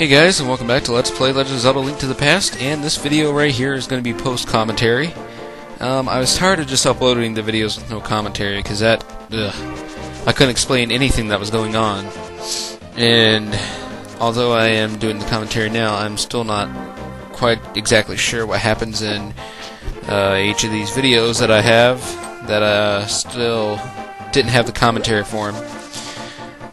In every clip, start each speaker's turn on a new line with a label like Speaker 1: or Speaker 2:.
Speaker 1: Hey guys, and welcome back to Let's Play Legend of Zelda: Link to the Past, and this video right here is going to be post-commentary. I was tired of just uploading the videos with no commentary, because I couldn't explain anything that was going on. And although I am doing the commentary now, I'm still not quite exactly sure what happens in each of these videos that I have, that still didn't have the commentary for them.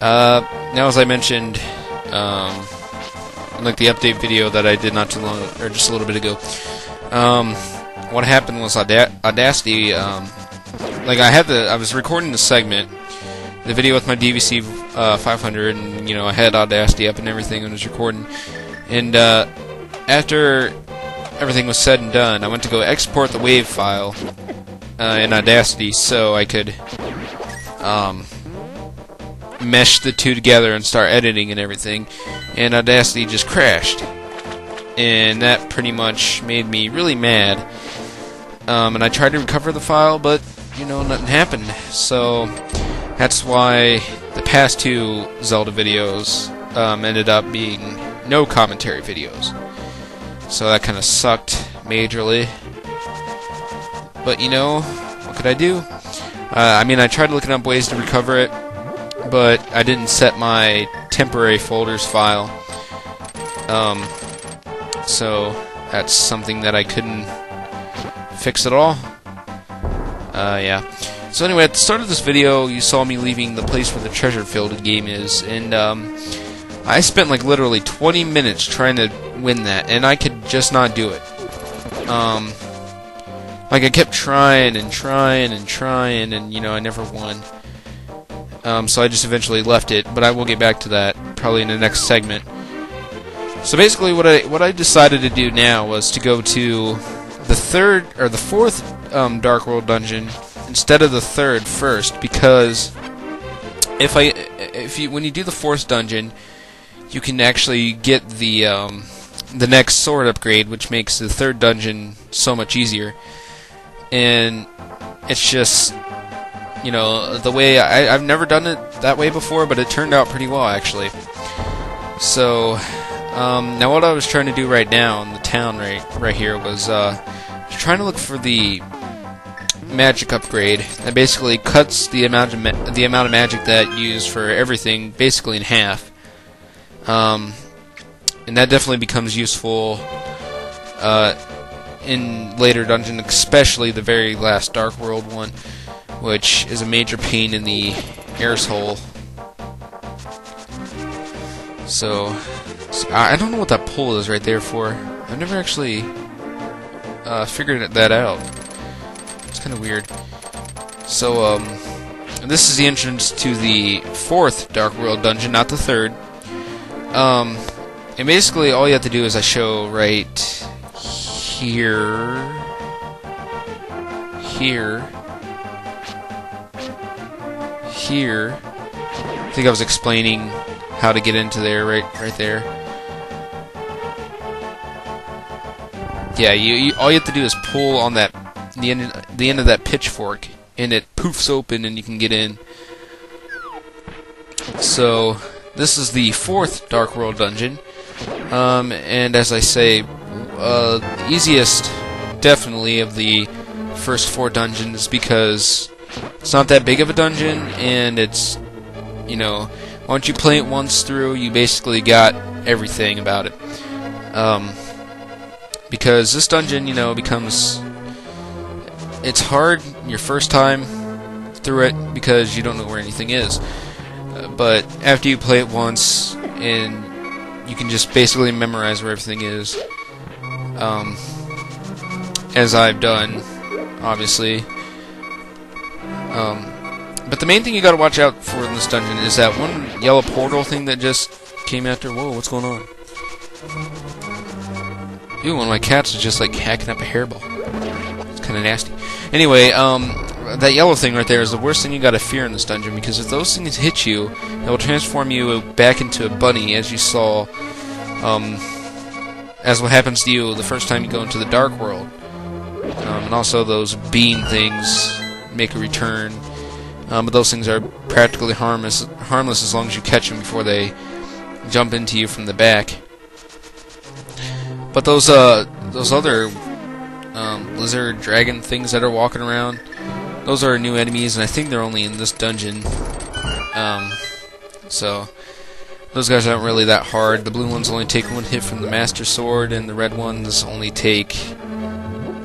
Speaker 1: Now, as I mentioned, like the update video that I did not too long, or just a little bit ago, what happened was Audacity, like I was recording the segment, the video with my DVC 500, and I had Audacity up and everything and was recording, and after everything was said and done, I went to go export the WAV file in Audacity so I could mesh the two together and start editing and everything, and Audacity just crashed, and that pretty much made me really mad. And I tried to recover the file, but nothing happened. So that's why the past two Zelda videos ended up being no commentary videos. So that kind of sucked majorly. But what could I do? I mean, I tried looking up ways to recover it, but I didn't set my temporary folders file, so that's something that I couldn't fix at all. Yeah. So anyway, at the start of this video, you saw me leaving the place where the treasure-filled game is, and I spent like literally 20 minutes trying to win that, and I could just not do it. Like I kept trying and trying and trying, and I never won. So I just eventually left it, but I will get back to that probably in the next segment. So basically, what I decided to do now was to go to the fourth Dark World dungeon instead of the third first, because when you do the fourth dungeon, you can actually get the next sword upgrade, which makes the third dungeon so much easier. And it's just, the way I've never done it that way before, but it turned out pretty well actually. So now what I was trying to do right now in the town right here was trying to look for the magic upgrade that basically cuts the amount of magic that you use for everything basically in half. And that definitely becomes useful in later dungeons, especially the very last Dark World one, which is a major pain in the air's hole. So I don't know what that pole is right there for. I've never actually figured that out. It's kind of weird. So this is the entrance to the fourth Dark World dungeon, not the third. And basically all you have to do is I show right here, here. I think I was explaining how to get into there, right there. Yeah, all you have to do is pull on the end of that pitchfork, and it poofs open, and you can get in. So this is the fourth Dark World dungeon, and as I say, the easiest, definitely, of the first four dungeons, because it's not that big of a dungeon, and it's, once you play it once through, you basically got everything about it. Because this dungeon, it's hard your first time through it because you don't know where anything is. But after you play it once, and you can just basically memorize where everything is, as I've done, obviously. But the main thing you gotta watch out for in this dungeon is that one yellow portal thing that just came after. Whoa, what's going on? Ew, one of my cats is just like hacking up a hairball. It's kinda nasty. Anyway, that yellow thing right there is the worst thing you gotta fear in this dungeon, because if those things hit you, it will transform you back into a bunny, as you saw, as what happens to you the first time you go into the Dark World. And also those beam things make a return. But those things are practically harmless as long as you catch them before they jump into you from the back. But those other lizard dragon things that are walking around, those are new enemies, and I think they're only in this dungeon. So those guys aren't really that hard. The blue ones only take 1 hit from the Master Sword, and the red ones only take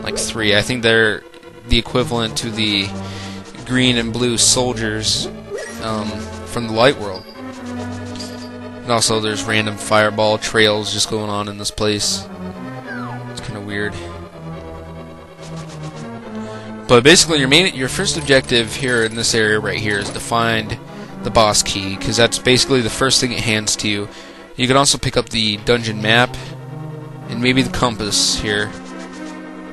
Speaker 1: like 3. I think they're the equivalent to the green and blue soldiers from the Light World. And also there's random fireball trails just going on in this place. It's kind of weird. But basically your first objective here in this area right here is to find the boss key, because that's basically the first thing it hands to you. You can also pick up the dungeon map and maybe the compass here.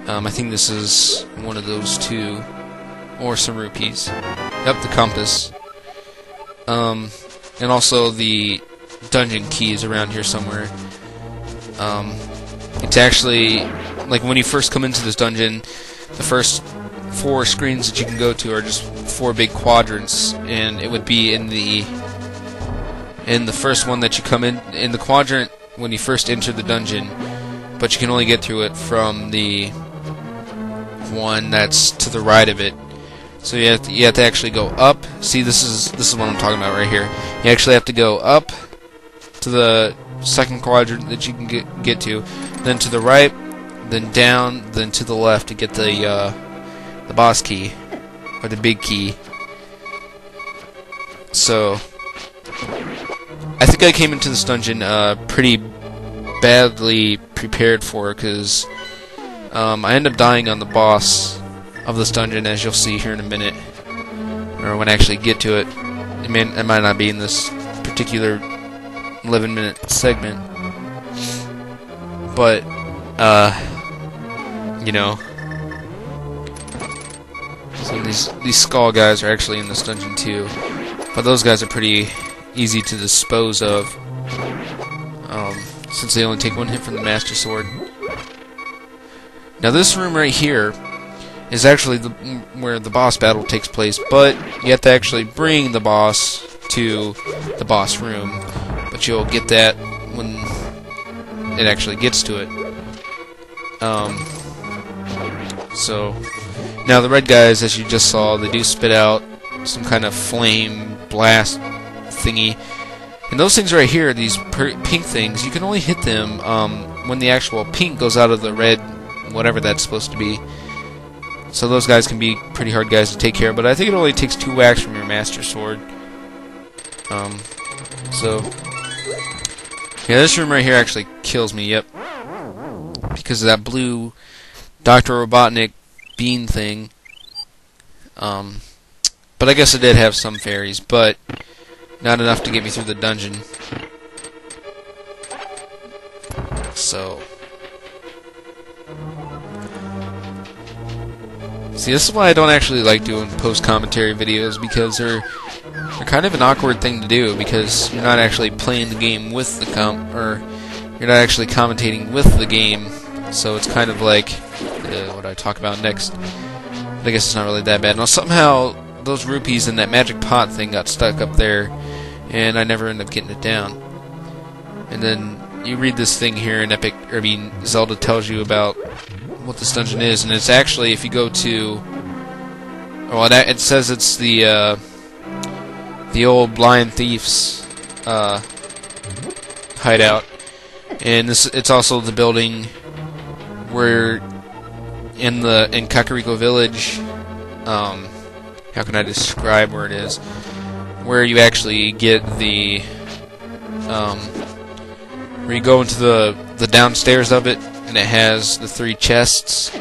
Speaker 1: I think this is one of those two, or some rupees. Yep, the compass. And also the dungeon key is around here somewhere. It's actually, like when you first come into this dungeon, the first 4 screens that you can go to are just 4 big quadrants, and it would be in the first one that you come in the quadrant when you first enter the dungeon, but you can only get through it from the one that's to the right of it. So you have to actually go up. See, this is what I'm talking about right here. You actually have to go up to the second quadrant that you can get to, then to the right, then down, then to the left to get the boss key, or the big key. So I think I came into this dungeon pretty badly prepared for it, because I end up dying on the boss of this dungeon, as you'll see here in a minute, or when I actually get to it. It might not be in this particular 11-minute segment, but you know, so these skull guys are actually in this dungeon too, but those guys are pretty easy to dispose of, since they only take 1 hit from the Master Sword. Now this room right here is actually where the boss battle takes place, but you have to actually bring the boss to the boss room, but you'll get that when it actually gets to it. So now the red guys, as you just saw, they do spit out some kind of flame blast thingy, and those things right here, these pink things, you can only hit them when the actual pink goes out of the red, whatever that's supposed to be. So those guys can be pretty hard guys to take care of, but I think it only takes 2 whacks from your Master Sword. So yeah, this room right here actually kills me, yep, because of that blue Dr. Robotnik bean thing. But I guess it did have some fairies, but not enough to get me through the dungeon. So see, this is why I don't actually like doing post-commentary videos, because they're kind of an awkward thing to do, because you're not actually playing the game with the or you're not actually commentating with the game, so it's kind of like what I talk about next. But I guess it's not really that bad. Now somehow those rupees and that magic pot thing got stuck up there, and I never ended up getting it down. And then you read this thing here, and Zelda tells you about what this dungeon is, and it's actually, if you go to, well, it says it's the old blind thief's hideout, and it's also the building where in Kakariko Village, how can I describe where it is, where you actually get the where you go into the downstairs of it, and it has the 3 chests,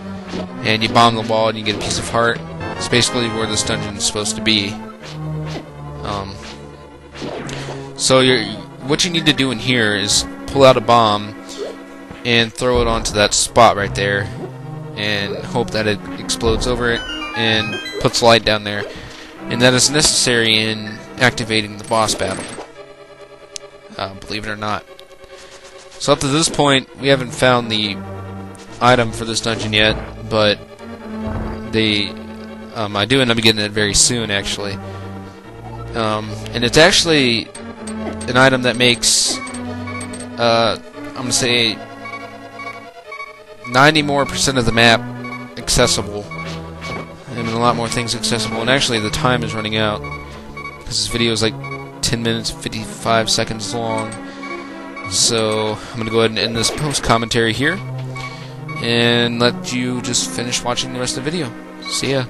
Speaker 1: and you bomb the wall and you get a piece of heart. It's basically where this dungeon is supposed to be. So what you need to do in here is pull out a bomb and throw it onto that spot right there, and hope that it explodes over it and puts light down there. And that is necessary in activating the boss battle, believe it or not. So up to this point, we haven't found the item for this dungeon yet, but I do end up getting it very soon, actually. And it's actually an item that makes, I'm gonna say, 90% more of the map accessible, and a lot more things accessible. And actually, the time is running out because this video is like 10 minutes 55 seconds long. So I'm gonna go ahead and end this post commentary here and let you just finish watching the rest of the video. See ya.